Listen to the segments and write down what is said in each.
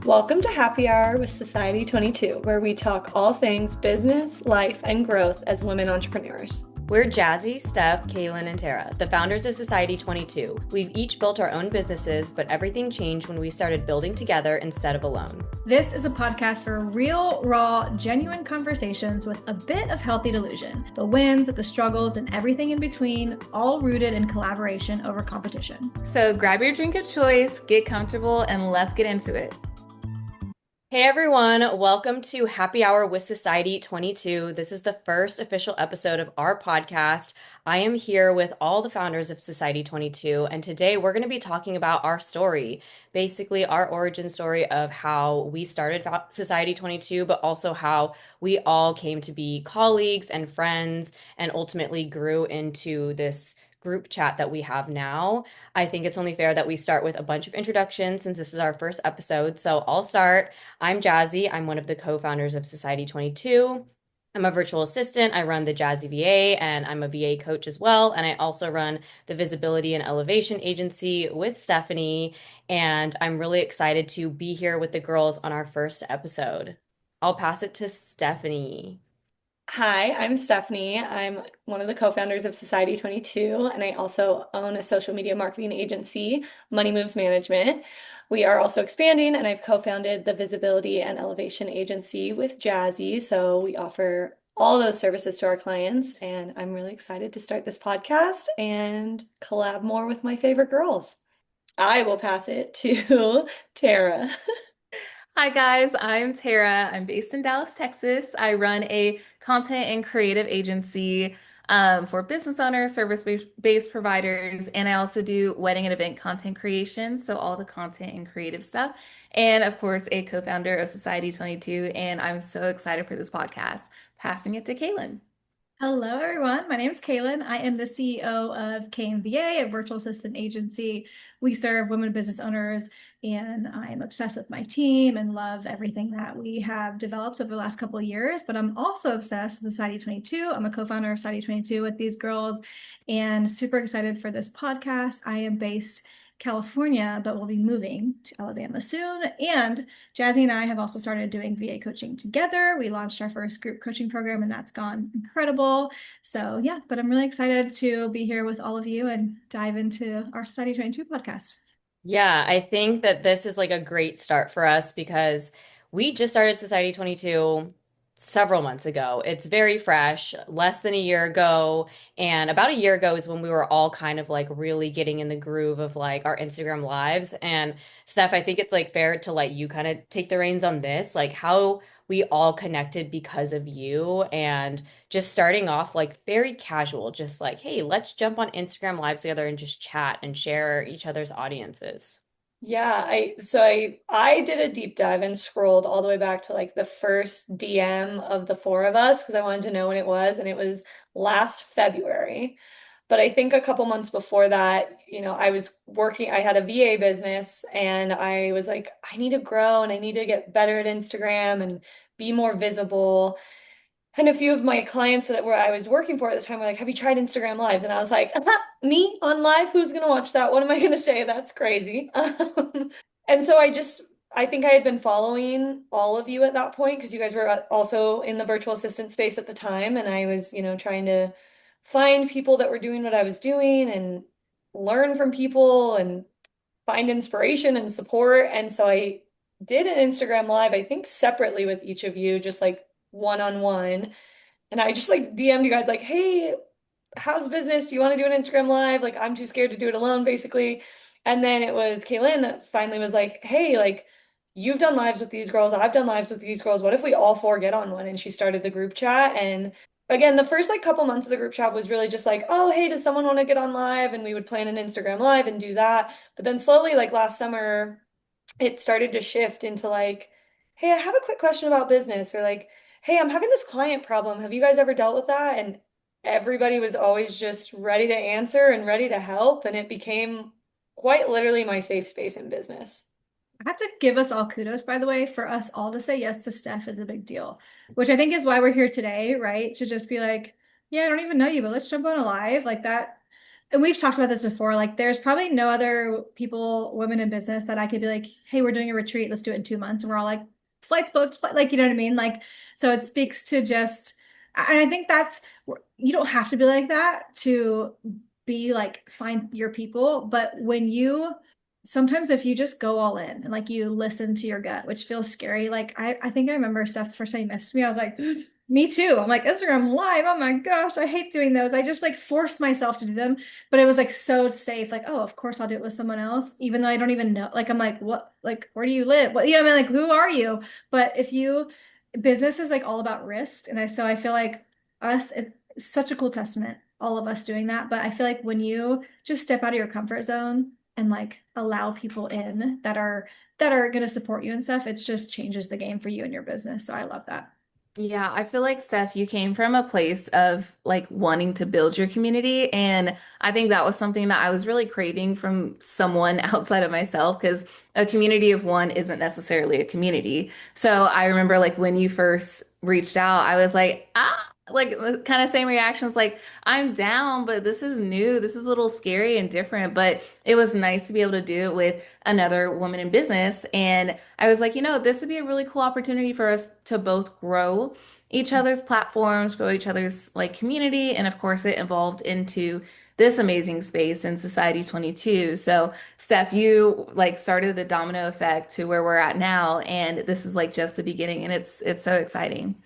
Welcome to Happy Hour with Society 22, where we talk all things business, life, and growth as women entrepreneurs. We're Jazzy, Steph, Kaelyn, and Tara, the founders of Society 22. We've each built our own businesses, but everything changed when we started building together instead of alone. This is a podcast for real, raw, genuine conversations with a bit of healthy delusion. The wins, the struggles, and everything in between, all rooted in collaboration over competition. So grab your drink of choice, get comfortable, and let's get into it. Hey everyone, welcome to Happy Hour with Society 22. This is the first official episode of our podcast. I am here with all the founders of Society 22, and today we're going to be talking about our story, basically our origin story of how we started Society 22, but also how we all came to be colleagues and friends and ultimately grew into this group chat that we have now. I think it's only fair that we start with a bunch of introductions since this is our first episode. So I'll start. I'm Jazzy. I'm one of the co-founders of Society 22. I'm a virtual assistant. I run the Jazzy VA and I'm a VA coach as well. And I also run the Visibility and Elevation Agency with Stephanie. And I'm really excited to be here with the girls on our first episode. I'll pass it to Stephanie. Hi, I'm Stephanie. I'm one of the co-founders of Society 22, and I also own a social media marketing agency, Money Moves Management. We are also expanding, and I've co-founded the Visibility and Elevation Agency with Jazzy. So we offer all those services to our clients, and I'm really excited to start this podcast and collab more with my favorite girls. I will pass it to Tara. Hi guys, I'm Tara. I'm based in Dallas, Texas. I run a content and creative agency for business owners, service-based providers, and I also do wedding and event content creation, so all the content and creative stuff. And of course, a co-founder of Society 22, and I'm so excited for this podcast. Passing it to Kaelyn. Hello, everyone. My name is Kaelyn. I am the CEO of KMVA, a virtual assistant agency. We serve women business owners, and I'm obsessed with my team and love everything that we have developed over the last couple of years. But I'm also obsessed with Society 22. I'm a co-founder of Society 22 with these girls and super excited for this podcast. I am based California, but we'll be moving to Alabama soon. And Jazzy and I have also started doing VA coaching together. We launched our first group coaching program, and that's gone incredible. So yeah, but I'm really excited to be here with all of you and dive into our Society 22 podcast. Yeah, I think that this is like a great start for us because we just started Society 22 several months ago. It's very fresh, less than a year ago. And about a year ago is when we were all kind of like really getting in the groove of like our Instagram lives. And Steph, I think it's like fair to let you kind of take the reins on this, like how we all connected because of you and just starting off like very casual, just like, hey, let's jump on Instagram lives together and just chat and share each other's audiences. Yeah, I did a deep dive and scrolled all the way back to like the first DM of the four of us because I wanted to know when it was, and it was last February. But I think a couple months before that, I was working, I had a VA business and I was like, I need to grow and I need to get better at Instagram and be more visible. And a few of my clients that were I was working for at the time were like, "Have you tried Instagram Lives?" And I was like, "Me on live? Who's gonna watch that? What am I gonna say? That's crazy." And so I think I had been following all of you at that point because you guys were also in the virtual assistant space at the time, and I was, trying to find people that were doing what I was doing and learn from people and find inspiration and support. And so I did an Instagram Live, I think separately with each of you, just like one-on-one. And I just like DM'd you guys like, hey, how's business? Do you want to do an Instagram Live? Like, I'm too scared to do it alone, basically. And then it was Kaelyn that finally was like, hey, like, you've done lives with these girls. I've done lives with these girls. What if we all four get on one? And she started the group chat. And again, the first like couple months of the group chat was really just like, oh, hey, does someone want to get on live? And we would plan an Instagram Live and do that. But then slowly, like last summer, it started to shift into like, hey, I have a quick question about business, or like, hey, I'm having this client problem. Have you guys ever dealt with that? And everybody was always just ready to answer and ready to help. And it became quite literally my safe space in business. I have to give us all kudos, by the way, for us all to say yes to Steph is a big deal, which I think is why we're here today, right? To just be like, yeah, I don't even know you, but let's jump on a live like that. and we've talked about this before, like there's probably no other people, women in business that I could be like, hey, we're doing a retreat, let's do it in 2 months. And we're all like, flights booked, like, you know what I mean? Like, so it speaks to just, and I think that's, you don't have to be like that to be like, find your people. But when you, sometimes if you just go all in and like you listen to your gut, which feels scary, like I think I remember Steph, the first time you messaged me, I was like, me too. I'm like, Instagram live. Oh my gosh, I hate doing those. I just like force myself to do them, but it was like so safe. Like, oh, of course I'll do it with someone else, even though I don't even know. Like, I'm like, what, like, where do you live? What, you know what I mean? Like, who are you? But if you, business is like all about risk. And so I feel like us, it's such a cool testament, all of us doing that. But I feel like when you just step out of your comfort zone and like allow people in that are going to support you and stuff, it just changes the game for you and your business. So I love that. Yeah, I feel like Steph, you came from a place of like wanting to build your community. And I think that was something that I was really craving from someone outside of myself because a community of one isn't necessarily a community. So I remember like when you first reached out, I was like, like kind of same reactions, like I'm down, but this is new. This is a little scary and different, but it was nice to be able to do it with another woman in business. And I was like, this would be a really cool opportunity for us to both grow each other's platforms, grow each other's like community. And of course, it evolved into this amazing space in Society 22. So, Steph, you like started the domino effect to where we're at now. And this is like just the beginning. And it's so exciting.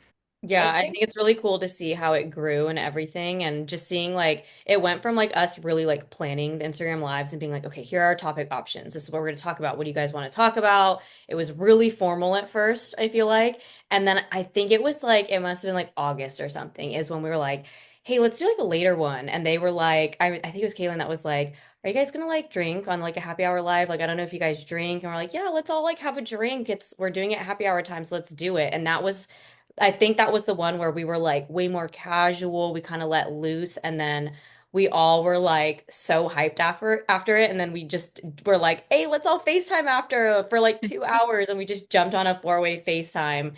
I Yeah, I think think it's really cool to see how it grew and everything, and just seeing like it went from like us really like planning the Instagram lives and being like, okay, here are our topic options. This is what we're going to talk about. What do you guys want to talk about? It was really formal at first, I feel like. And then I think it was like, it must have been like August or something, is when we were like, hey, let's do like a later one. And they were like, I think it was Kaelyn that was like, are you guys gonna like drink on like a happy hour live? Like, I don't know if you guys drink. And we're like, yeah, let's all like have a drink. We're doing it at happy hour time, so let's do it. And that was, I think that was the one where we were like way more casual. We kind of let loose, and then we all were like so hyped after it. And then we just were like, hey, let's all FaceTime after for like 2 hours. And we just jumped on a four-way FaceTime.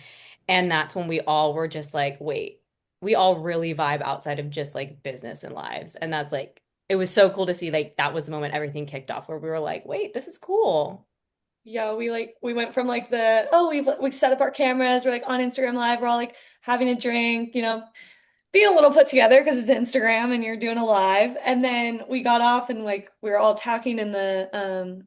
And that's when we all were just like, wait, we all really vibe outside of just like business and lives. And that's like, it was so cool to see like that was the moment everything kicked off where we were like, wait, this is cool. yeah, we went from like the oh we set up our cameras, we're like on Instagram Live, we're all like having a drink, being a little put together because it's Instagram and you're doing a live. And then we got off and like we were all talking in the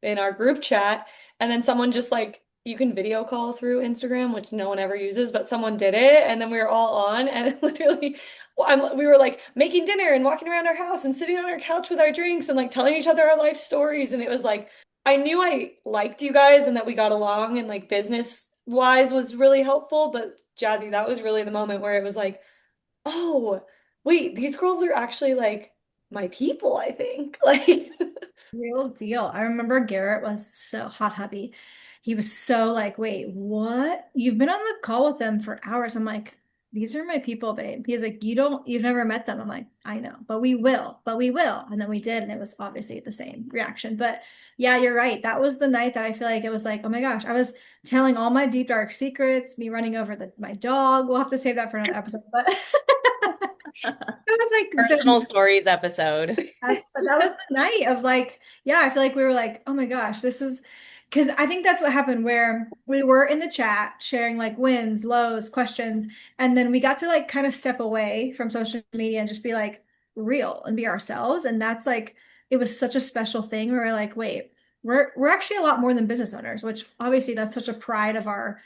in our group chat. And then someone just like you can video call through Instagram, which no one ever uses, but someone did it. And then we were all on and literally we were like making dinner and walking around our house and sitting on our couch with our drinks and like telling each other our life stories. And it was like I knew I liked you guys and that we got along and like business wise was really helpful. But Jazzy, that was really the moment where it was like, oh, wait, these girls are actually like my people, I think. Like, Real deal. I remember Garrett was so hot hubby. He was so like, wait, what? You've been on the call with them for hours. I'm like, these are my people, babe. He's like, you've never met them. I'm like, I know, but we will. And then we did, and it was obviously the same reaction. But yeah, you're right. That was the night that I feel like it was like, oh my gosh, I was telling all my deep dark secrets, me running over my dog. We'll have to save that for another episode. But it was like Personal stories episode. but that was the night of like, yeah, I feel like we were like, oh my gosh, this is because I think that's what happened where we were in the chat sharing like wins, lows, questions, and then we got to like kind of step away from social media and just be like real and be ourselves. And that's like, it was such a special thing where we're like, wait, we're actually a lot more than business owners, which obviously that's such a pride of our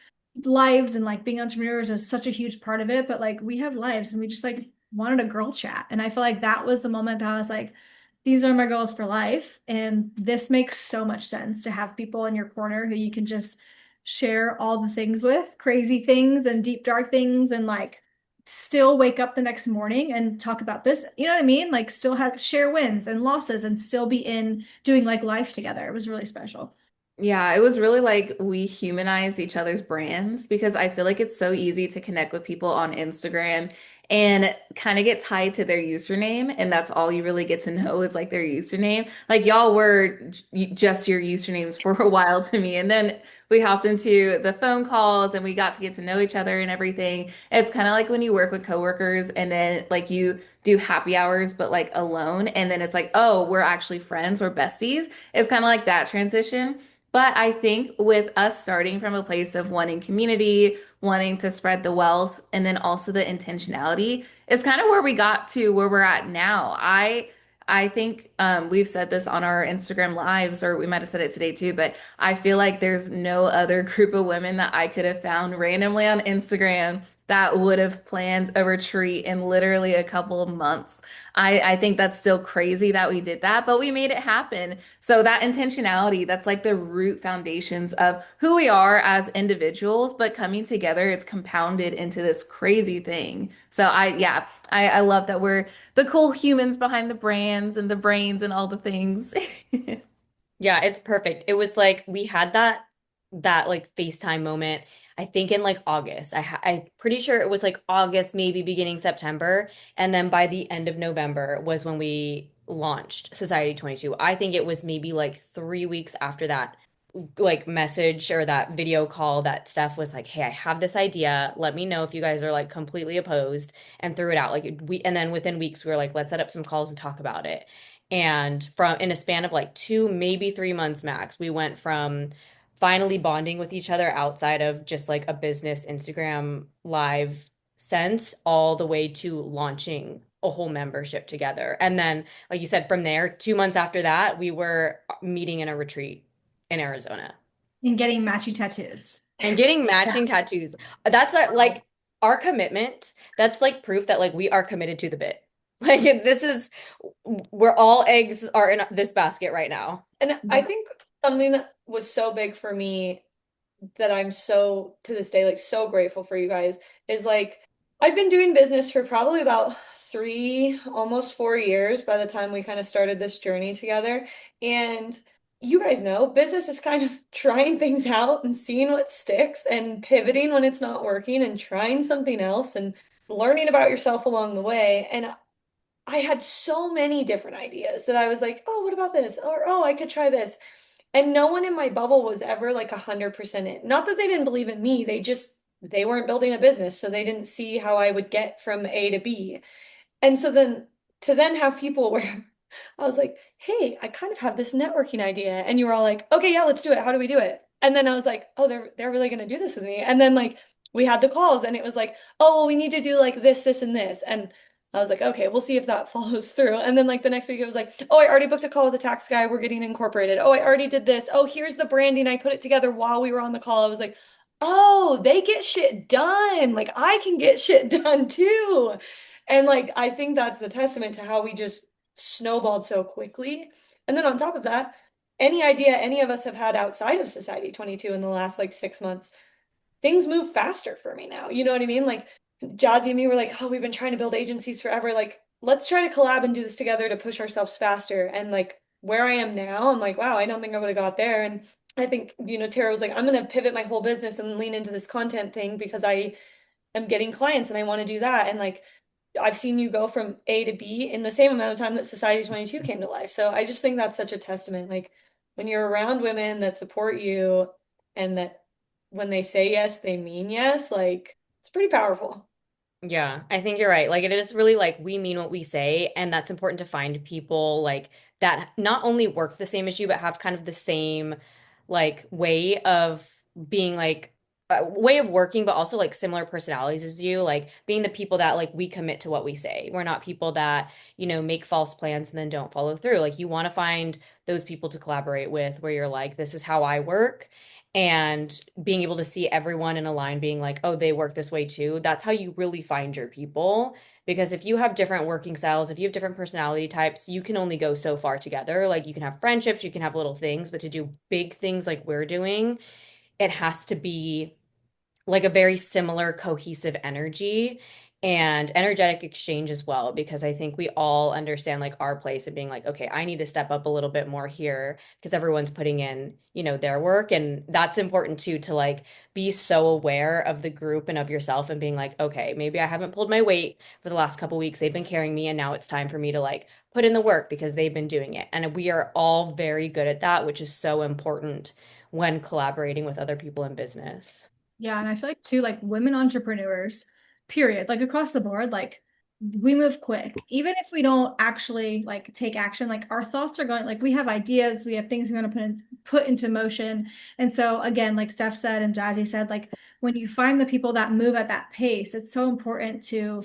lives and like being entrepreneurs is such a huge part of it. But like we have lives and we just like wanted a girl chat. And I feel like that was the moment I was like, these are my goals for life. And this makes so much sense to have people in your corner who you can just share all the things with, crazy things and deep, dark things, and like still wake up the next morning and talk about business. You know what I mean? Like still have share wins and losses and still be in doing like life together. It was really special. Yeah, it was really like we humanize each other's brands because I feel like it's so easy to connect with people on Instagram and kind of get tied to their username. And that's all you really get to know is like their username. Like y'all were just your usernames for a while to me. And then we hopped into the phone calls and we got to get to know each other and everything. It's kind of like when you work with coworkers and then like you do happy hours, but like alone. And then it's like, oh, we're actually friends, we're besties. It's kind of like that transition. But I think with us starting from a place of wanting community, wanting to spread the wealth, and then also the intentionality is kind of where we got to where we're at now. I think we've said this on our Instagram lives, or we might have said it today too, but I feel like there's no other group of women that I could have found randomly on Instagram that would have planned a retreat in literally a couple of months. I think that's still crazy that we did that, but we made it happen. So that intentionality, that's like the root foundations of who we are as individuals, but coming together, it's compounded into this crazy thing. So yeah, I love that we're the cool humans behind the brands and the brains and all the things. Yeah, it's perfect. It was like we had that like FaceTime moment. I think in like August. I'm pretty sure it was like August, maybe beginning September, and then by the end of November was when we launched Society 22. I think it was maybe like 3 weeks after that like message or that video call that Steph was like, "Hey, I have this idea. Let me know if you guys are like completely opposed," and threw it out. Like we and then within weeks we were like, "Let's set up some calls and talk about it." And from in a span of like 2, maybe 3 months max, we went from finally bonding with each other outside of just like a business Instagram live sense all the way to launching a whole membership together. And then, like you said, from there, 2 months after that, we were meeting in a retreat in Arizona And getting matchy tattoos. and getting Yeah. matching tattoos. That's like our commitment. That's like proof that like we are committed to the bit. Like this is where all eggs are in this basket right now. And I think something that was so big for me that I'm so to this day like so grateful for you guys is like I've been doing business for probably about 3, almost 4 years by the time we kind of started this journey together. And you guys know business is kind of trying things out and seeing what sticks and pivoting when it's not working and trying something else and learning about yourself along the way. And I had so many different ideas that I was like, oh, what about this? Or, oh, I could try this. And no one in my bubble was ever like 100% in. Not that they didn't believe in me, they weren't building a business, so they didn't see how I would get from A to B. And so then to then have people where I was like, hey, I kind of have this networking idea. And you were all like, okay, yeah, let's do it. How do we do it? And then I was like, oh, they're really gonna do this with me. And then like we had the calls and it was like, oh, well, we need to do like this, and this. And I was like, okay, we'll see if that follows through. And then like the next week it was like, oh, I already booked a call with the tax guy. We're getting incorporated. Oh, I already did this. Oh, here's the branding. I put it together while we were on the call. I was like, oh, they get shit done. Like I can get shit done too. And like I think that's the testament to how we just snowballed so quickly. And then on top of that, any idea any of us have had outside of Society 22 in the last like 6 months, things move faster for me now. You know what I mean? Like Jazzy and me were like, oh, we've been trying to build agencies forever. Like, let's try to collab and do this together to push ourselves faster. And like where I am now, I'm like, wow, I don't think I would have got there. And I think, Tara was like, I'm gonna pivot my whole business and lean into this content thing because I am getting clients and I want to do that. And like I've seen you go from A to B in the same amount of time that Society 22 came to life. So I just think that's such a testament. Like when you're around women that support you and that when they say yes, they mean yes, like it's pretty powerful. Yeah, I think you're right. Like it is really like we mean what we say, and that's important to find people like that not only work the same as you, but have kind of the same like way of being like way of working, but also like similar personalities as you, like being the people that like we commit to what we say. We're not people that, make false plans and then don't follow through. Like you want to find those people to collaborate with where you're like, this is how I work and being able to see everyone in a line being like, oh, they work this way too. That's how you really find your people. Because if you have different working styles, if you have different personality types, you can only go so far together. Like you can have friendships, you can have little things, but to do big things like we're doing, it has to be like a very similar cohesive energy. and energetic exchange as well, because I think we all understand like our place and being like, okay, I need to step up a little bit more here because everyone's putting in, their work. And that's important too, to like be so aware of the group and of yourself and being like, okay, maybe I haven't pulled my weight for the last couple weeks. They've been carrying me, and now it's time for me to like put in the work because they've been doing it. And we are all very good at that, which is so important when collaborating with other people in business. Yeah, and I feel like too, like women entrepreneurs, period, like across the board, like we move quick. Even if we don't actually like take action, like our thoughts are going, like we have ideas, we have things we're going to put into motion. And so again, like Steph said and Jazzy said, like when you find the people that move at that pace, it's so important to,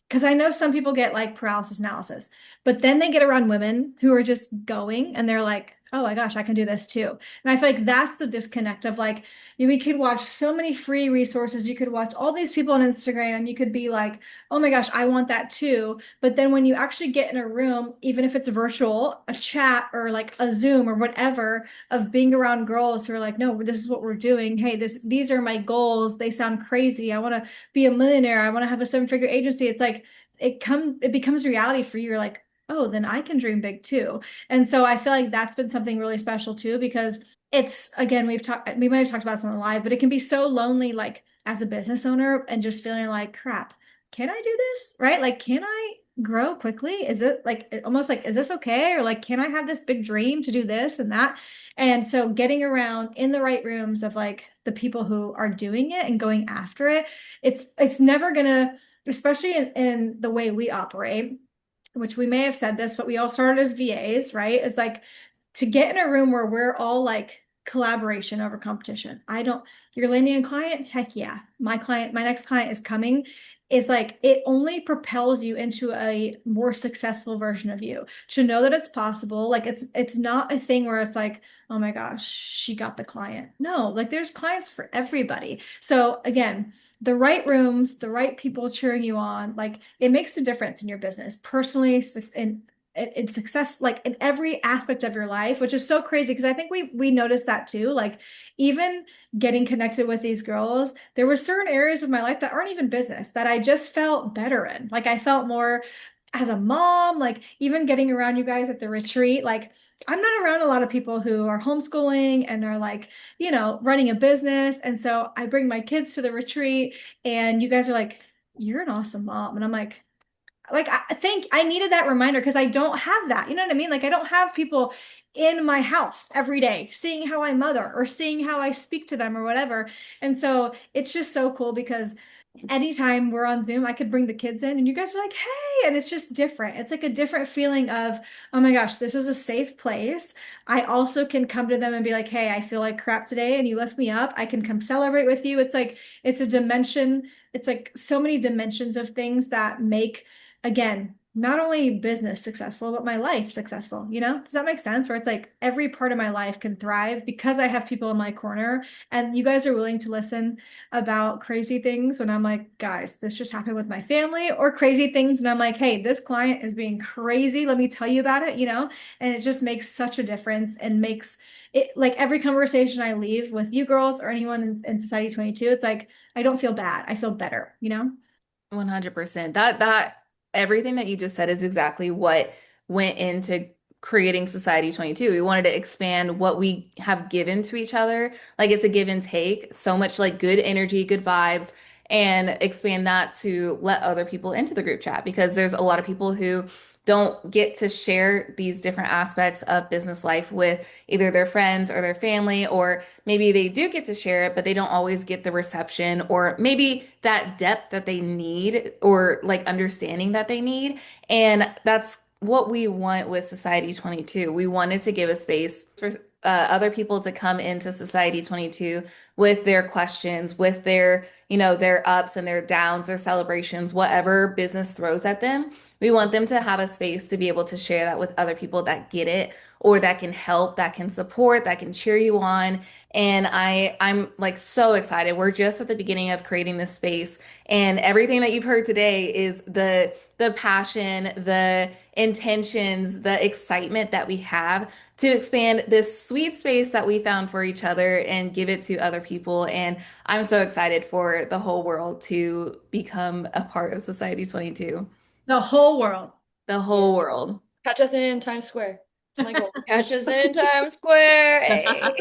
because I know some people get like paralysis analysis, but then they get around women who are just going and they're like, oh my gosh, I can do this too. And I feel like that's the disconnect of like, we could watch so many free resources. You could watch all these people on Instagram. You could be like, oh my gosh, I want that too. But then when you actually get in a room, even if it's virtual, a chat or like a Zoom or whatever, of being around girls who are like, no, this is what we're doing. Hey, these are my goals. They sound crazy. I want to be a millionaire. I want to have a seven-figure agency. It's like it becomes reality for you. You're like, oh, then I can dream big too. And so I feel like that's been something really special too, because it's again, we might have talked about this on the live, but it can be so lonely, like as a business owner, and just feeling like crap, can I do this? Right? Like, can I grow quickly? Is it like almost like, is this okay? Or like, can I have this big dream to do this and that? And so getting around in the right rooms of like the people who are doing it and going after it, it's never gonna, especially in the way we operate, which we may have said this, but we all started as VAs, right? It's like to get in a room where we're all like collaboration over competition. You're landing a client, heck yeah. My next client is coming. It's like it only propels you into a more successful version of you to know that it's possible. Like it's not a thing where it's like, oh my gosh, she got the client. No, like there's clients for everybody. So again, the right rooms, the right people cheering you on, like it makes a difference in your business personally and in success, like in every aspect of your life, which is so crazy because I think we noticed that too. Like even getting connected with these girls, there were certain areas of my life that aren't even business that I just felt better in. Like I felt more as a mom, like even getting around you guys at the retreat, like I'm not around a lot of people who are homeschooling and are like, running a business. And so I bring my kids to the retreat and you guys are like, you're an awesome mom. And I'm like I think I needed that reminder because I don't have that. You know what I mean? Like I don't have people in my house every day seeing how I mother or seeing how I speak to them or whatever. And so it's just so cool because anytime we're on Zoom, I could bring the kids in and you guys are like, hey, and it's just different. It's like a different feeling of, oh my gosh, this is a safe place. I also can come to them and be like, hey, I feel like crap today and you lift me up. I can come celebrate with you. It's like, it's a dimension. It's like so many dimensions of things that make, again, not only business successful, but my life successful. Does that make sense? Where it's like every part of my life can thrive because I have people in my corner and you guys are willing to listen about crazy things when I'm like, guys, this just happened with my family, or crazy things. And I'm like, hey, this client is being crazy. Let me tell you about it. And it just makes such a difference and makes it like every conversation I leave with you girls or anyone in Society 22, it's like, I don't feel bad. I feel better. 100%. That everything that you just said is exactly what went into creating Society 22. We wanted to expand what we have given to each other. Like it's a give and take, so much like good energy, good vibes, and expand that to let other people into the group chat because there's a lot of people who don't get to share these different aspects of business life with either their friends or their family, or maybe they do get to share it, but they don't always get the reception or maybe that depth that they need or like understanding that they need. And that's what we want with Society 22. We wanted to give a space for other people to come into Society 22 with their questions, with their ups and their downs, their celebrations, whatever business throws at them. We want them to have a space to be able to share that with other people that get it or that can help, that can support, that can cheer you on. And I'm like so excited. We're just at the beginning of creating this space, and everything that you've heard today is the passion, the intentions, the excitement that we have to expand this sweet space that we found for each other and give it to other people. And I'm so excited for the whole world to become a part of Society 22. The whole world. The Yeah. whole world. Catch us in Times Square. It's my goal. Catch us in Times Square. Hey.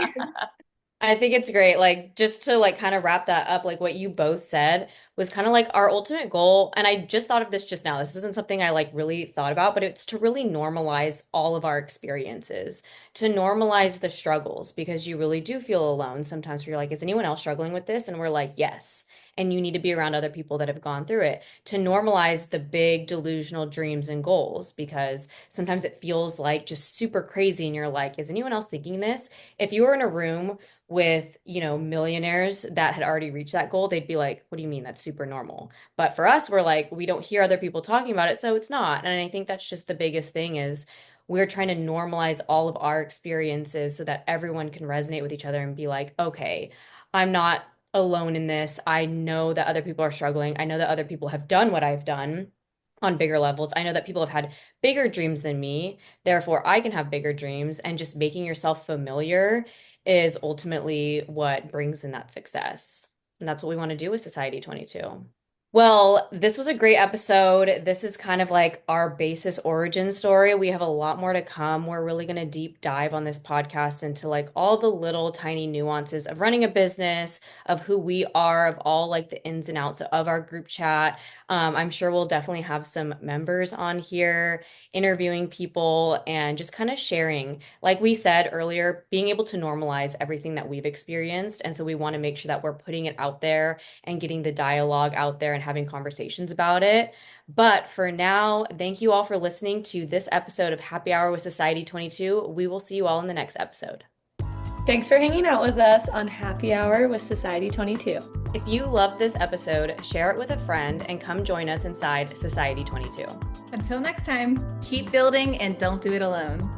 I think it's great. Like, just to like kind of wrap that up, like what you both said was kind of like our ultimate goal. And I just thought of this just now. This isn't something I like really thought about, but it's to really normalize all of our experiences, to normalize the struggles, because you really do feel alone sometimes where you're like, is anyone else struggling with this? And we're like, yes. And you need to be around other people that have gone through it, to normalize the big delusional dreams and goals, because sometimes it feels like just super crazy. And you're like, is anyone else thinking this? If you were in a room with, millionaires that had already reached that goal, they'd be like, what do you mean? That's super normal. But for us, we're like, we don't hear other people talking about it, so it's not. And I think that's just the biggest thing is we're trying to normalize all of our experiences so that everyone can resonate with each other and be like, okay, I'm not alone in this. I know that other people are struggling. I know that other people have done what I've done on bigger levels. I know that people have had bigger dreams than me. Therefore, I can have bigger dreams. And just making yourself familiar is ultimately what brings in that success. And that's what we want to do with Society 22. Well, this was a great episode. This is kind of like our basis origin story. We have a lot more to come. We're really going to deep dive on this podcast into like all the little tiny nuances of running a business, of who we are, of all like the ins and outs of our group chat. I'm sure we'll definitely have some members on here interviewing people and just kind of sharing, like we said earlier, being able to normalize everything that we've experienced. And so we want to make sure that we're putting it out there and getting the dialogue out there and having conversations about it. But for now, thank you all for listening to this episode of Happy Hour with Society 22. We will see you all in the next episode. Thanks for hanging out with us on Happy Hour with Society 22. If you loved this episode, share it with a friend and come join us inside Society 22. Until next time. Keep building and don't do it alone.